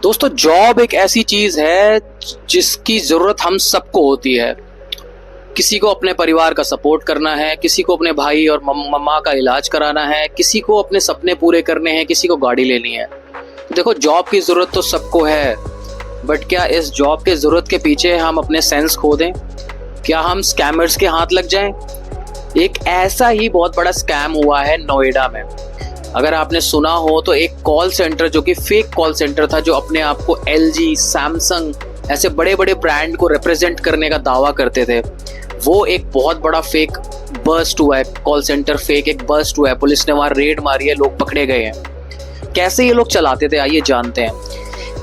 दोस्तों, जॉब एक ऐसी चीज है जिसकी जरूरत हम सबको होती है। किसी को अपने परिवार का सपोर्ट करना है, किसी को अपने भाई और मम्मा का इलाज कराना है, किसी को अपने सपने पूरे करने हैं, किसी को गाड़ी लेनी है। देखो, जॉब की जरूरत तो सबको है, बट क्या इस जॉब के जरूरत के पीछे हम अपने सेंस खो दें? क्या हम स्कैमर्स के हाथ लग जाएं? एक ऐसा ही बहुत बड़ा स्कैम हुआ है नोएडा में। अगर आपने सुना हो तो एक कॉल सेंटर जो कि फेक कॉल सेंटर था, जो अपने आप को LG, सैमसंग ऐसे बड़े बड़े ब्रांड को रिप्रेजेंट करने का दावा करते थे, वो एक बहुत बड़ा फेक बर्स्ट हुआ है। कॉल सेंटर फेक एक बर्स्ट हुआ है। पुलिस ने वहां रेड मारी है, लोग पकड़े गए हैं। कैसे ये लोग चलाते थे आइए जानते हैं।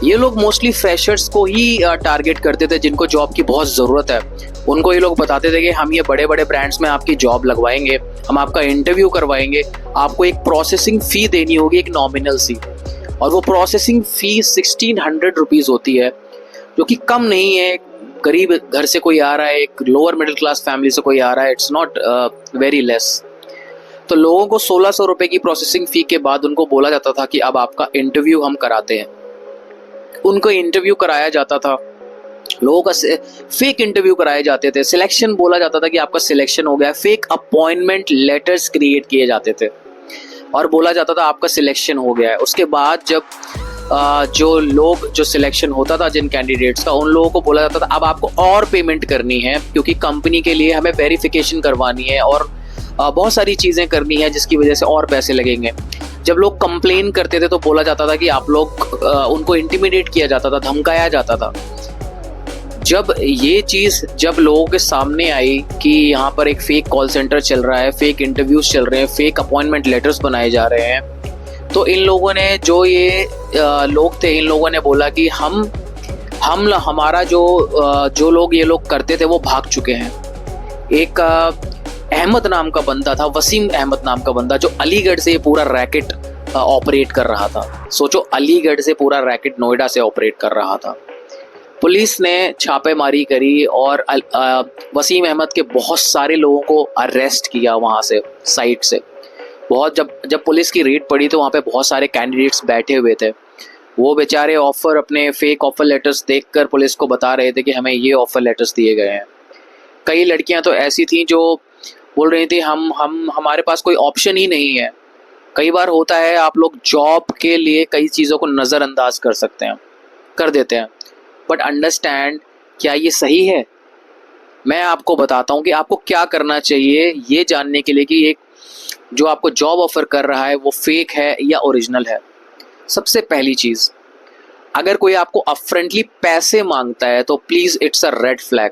ये लोग मोस्टली फ्रेशर्स को ही टारगेट करते थे, जिनको जॉब की बहुत ज़रूरत है। उनको ये लोग बताते थे कि हम ये बड़े बड़े ब्रांड्स में आपकी जॉब लगवाएंगे, हम आपका इंटरव्यू करवाएंगे, आपको एक प्रोसेसिंग फ़ी देनी होगी, एक नॉमिनल सी, और वो प्रोसेसिंग फ़ी 1600 रुपीज़ होती है, जो कि कम नहीं है। गरीब घर से कोई आ रहा है, एक लोअर मिडिल क्लास फैमिली से कोई आ रहा है, इट्स नॉट वेरी लेस। तो लोगों को 1600 रुपये की प्रोसेसिंग फ़ी के बाद उनको बोला जाता था कि अब आपका इंटरव्यू हम कराते हैं। उनको इंटरव्यू कराया जाता था, लोगों का फेक इंटरव्यू कराए जाते थे, सिलेक्शन बोला जाता था कि आपका सिलेक्शन हो गया। फेक अपॉइंटमेंट लेटर्स क्रिएट किए जाते थे और बोला जाता था आपका सिलेक्शन हो गया है। उसके बाद जब जो सिलेक्शन होता था जिन कैंडिडेट्स का, उन लोगों को बोला जाता था अब आपको और पेमेंट करनी है, क्योंकि कंपनी के लिए हमें वेरिफिकेशन करवानी है और बहुत सारी चीज़ें करनी है, जिसकी वजह से और पैसे लगेंगे। जब लोग कंप्लेन करते थे तो बोला जाता था कि आप लोग उनको इंटिमिडेट किया जाता था, धमकाया जाता था। जब ये चीज़ जब लोगों के सामने आई कि यहाँ पर एक फेक कॉल सेंटर चल रहा है, फेक इंटरव्यूज चल रहे हैं, फेक अपॉइंटमेंट लेटर्स बनाए जा रहे हैं, तो इन लोगों ने लोग थे, इन लोगों ने बोला कि हमारा जो लोग ये लोग करते थे वो भाग चुके हैं। एक अहमद नाम का बंदा था, वसीम अहमद नाम का बंदा, जो अलीगढ़ से ये पूरा रैकेट ऑपरेट कर रहा था। सोचो, अलीगढ़ से पूरा रैकेट नोएडा से ऑपरेट कर रहा था। पुलिस ने छापेमारी करी और वसीम अहमद के बहुत सारे लोगों को अरेस्ट किया वहाँ से, साइट से। जब पुलिस की रेड पड़ी तो वहाँ पे बहुत सारे कैंडिडेट्स बैठे हुए थे। वो बेचारे अपने फेक ऑफर लेटर्स देखकर पुलिस को बता रहे थे कि हमें ये ऑफर लेटर्स दिए गए हैं। कई लड़कियां तो ऐसी थीं जो बोल रही थी हमारे पास कोई ऑप्शन ही नहीं है। कई बार होता है, आप लोग जॉब के लिए कई चीज़ों को नज़रअंदाज कर देते हैं, बट अंडरस्टैंड, क्या ये सही है? मैं आपको बताता हूँ कि आपको क्या करना चाहिए ये जानने के लिए कि एक जो आपको जॉब ऑफर कर रहा है वो फेक है या ओरिजिनल है। सबसे पहली चीज़, अगर कोई आपको अपफ्रंटली पैसे मांगता है तो please it's a red flag.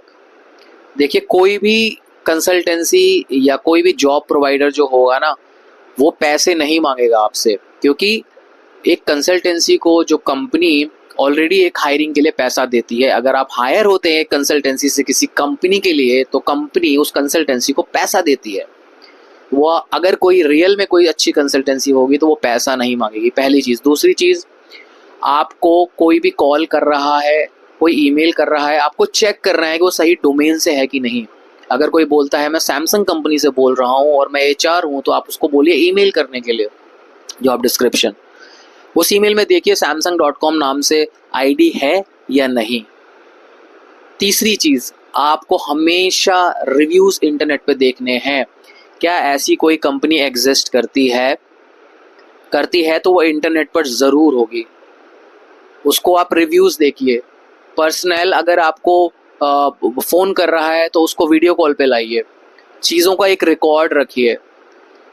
देखिए, कोई भी कंसल्टेंसी या कोई भी जॉब प्रोवाइडर जो होगा ना, वो पैसे नहीं मांगेगा आपसे, क्योंकि एक कंसल्टेंसी को जो कंपनी ऑलरेडी एक हायरिंग के लिए पैसा देती है। अगर आप हायर होते हैं कंसल्टेंसी से किसी कंपनी के लिए, तो कंपनी उस कंसल्टेंसी को पैसा देती है। वो अगर कोई रियल में कोई अच्छी कंसल्टेंसी होगी तो वो पैसा नहीं मांगेगी, पहली चीज़। दूसरी चीज़, आपको कोई भी कॉल कर रहा है, कोई ईमेल कर रहा है, आपको चेक करना है कि वो सही डोमेन से है कि नहीं। अगर कोई बोलता है मैं सैमसंग कंपनी से बोल रहा हूँ और मैं HR हूँ, तो आप उसको बोलिए ईमेल करने के लिए जॉब डिस्क्रिप्शन। उस ईमेल में देखिए samsung.com नाम से ID है या नहीं। तीसरी चीज़, आपको हमेशा रिव्यूज़ इंटरनेट पे देखने हैं। क्या ऐसी कोई कंपनी एग्जिस्ट करती है तो वो इंटरनेट पर ज़रूर होगी। उसको आप रिव्यूज़ देखिए। पर्सनल अगर आपको फ़ोन कर रहा है तो उसको वीडियो कॉल पे लाइए, चीज़ों का एक रिकॉर्ड रखिए।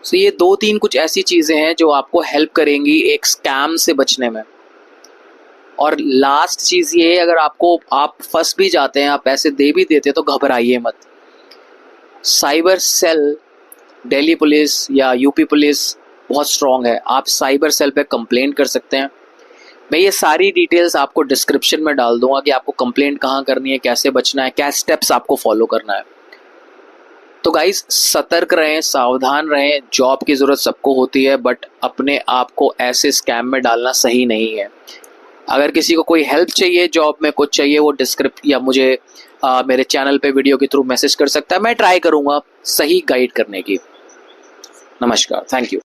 सो ये 2-3 कुछ ऐसी चीज़ें हैं जो आपको हेल्प करेंगी एक स्कैम से बचने में। और लास्ट चीज़ ये, अगर आप फंस भी जाते हैं, आप पैसे दे भी देते हैं, तो घबराइए मत। साइबर सेल दिल्ली पुलिस या UP पुलिस बहुत स्ट्रॉन्ग है। आप साइबर सेल पे कंप्लेंट कर सकते हैं। मैं ये सारी डिटेल्स आपको डिस्क्रिप्शन में डाल दूंगा कि आपको कंप्लेंट कहाँ करनी है, कैसे बचना है, क्या स्टेप्स आपको फॉलो करना है। तो गाइस, सतर्क रहें, सावधान रहें। जॉब की ज़रूरत सबको होती है, बट अपने आप को ऐसे स्कैम में डालना सही नहीं है। अगर किसी को कोई हेल्प चाहिए, जॉब में कुछ चाहिए, वो या मुझे मेरे चैनल पे वीडियो के थ्रू मैसेज कर सकता है। मैं ट्राई करूँगा सही गाइड करने की। नमस्कार, थैंक यू।